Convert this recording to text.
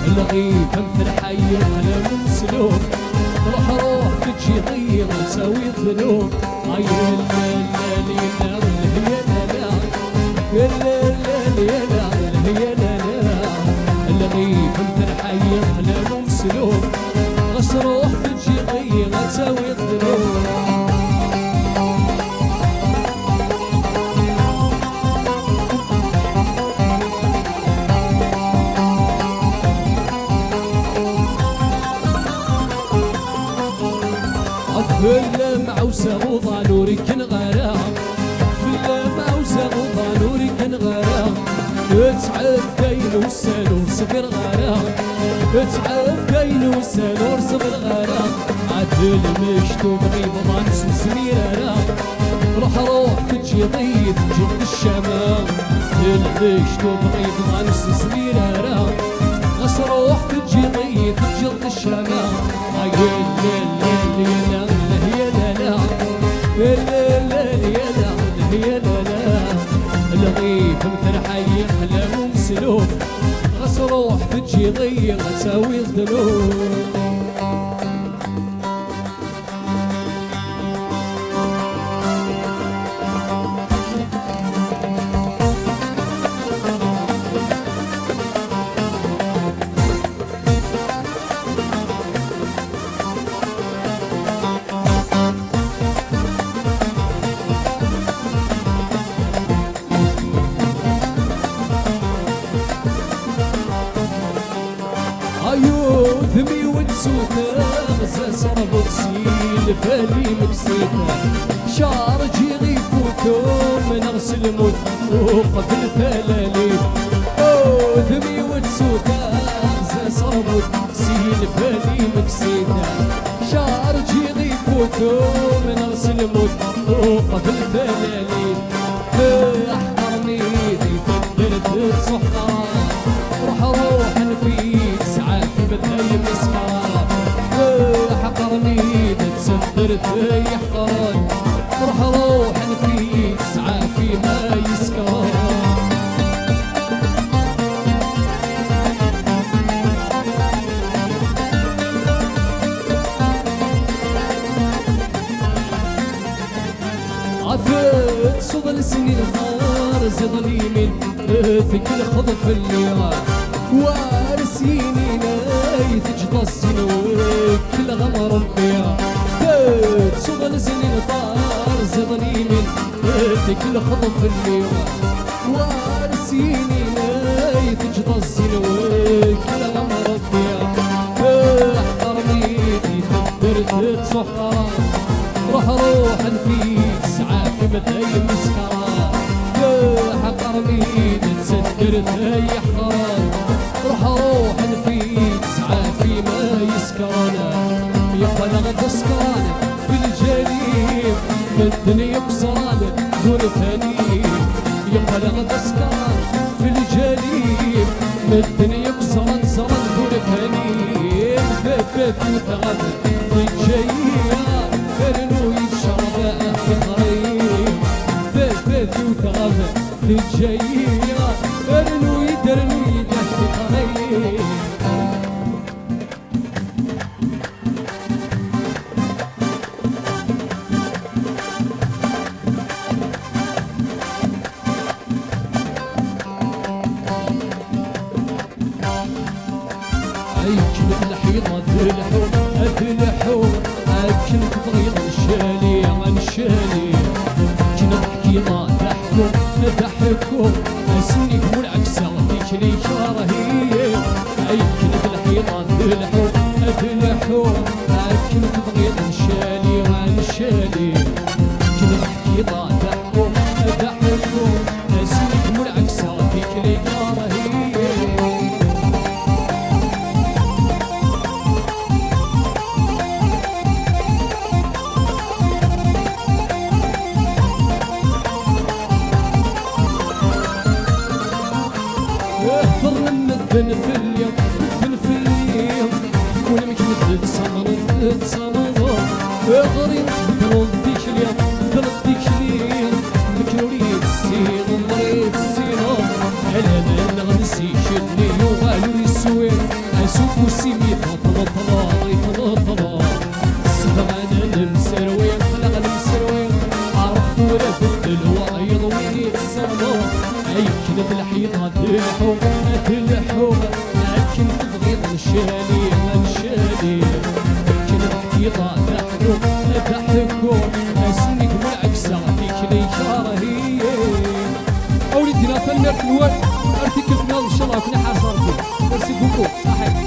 الغيب مثل حي على من سلوك، روح روح تجي ضيق تسوي ذنوب. هاي الغيب مثل حي على من سلوك، غش روح تجي ضيق تسوي ذنوب. في المعوسة وضالوري كن غرام، في المعوسة وضالوري كن غرام، اتعب دين والسالور صغير غرام، اتعب دين والسالور صغير غرام. عدل مشتوب غيب ضانس وسمير روح روح تجي ضيف جد الشمال، المشتوب غيب ضانس وسمير غس روح تجي ضيف جد الشمال. هاي الغيب مثل حي احلى ومسلوب، غس روح تجي ضيق تسوي الذنوب. ثمي ونسوته غزة صرب غسيل فالي مكسيته، شارجي غيفوتهم نغسل موت وقفل ثلاليل. ثمي ونسوته غزة صرب غسيل فالي مكسيته، شارجي غيفوتهم نغسل موت وقفل ثلاليل. احضرني ذي فدرت صحرا، روح روح نفيد ساعات بداي مسمار. حقرني تسدرت يحقرن، روح روح نفيد ساعات في ما يسكر. عفت صوب السنين النار زغلي من ثقل خضف الليال، وارسيني ناي تجد السنوك كل غمر البيع. صوب السنين النار زغلي من ثقل خضف الليال، وارسيني ناي تجد السنوك كل غمر البيع. احضرني تقدر تصحرا، روح روح نفيد ساعات بداي مسكرة. حقرني تسدر يحقران، روح روح نفيد ساعات في ما يسكرنا. يقبل تسكران في الجليل بالدنيا بصران دون ثاني. يقبل تسكران في الجليل بالدنيا بصران صران دون ثاني. فاف وتغفل في الجية فرنو يتشرب في قريب، فاف وتغفل في الجية فرنو يدرنو في قريب. أيكن الحيطة ذلحو أكن تبغيض الشالي عن الشالي. كنا حكيمة ضحكو أسنيك والعكسة فيك لي كراهية. أيكن الحيطة ذلحو أكن تبغيض الشالي عن الشالي. كنا حكيمة ضحكو أسنيك والعكسة فيك لي كراهية. بن في اليوم ولمك مثل تصمر تصمم غريب تردي شليا تردي شليا مكروري السين ومريض السينة على ما نغنسي شدني يغالو لي السوير أسوق وسيمي طلطلا طلطلا السبغانة المسروين خلق المسروين عرفت ولا بدل وعيض ويني الصمام أيكن الحيطة تلحو أكن تبغيض الشالي أكن الحيطة تحكو أسنك والعكسة فيك لي شارهي أولي دينا فنر الوال أرتكبنا إن شاء الله كنا حاصرتي مرسي بوكو صحيح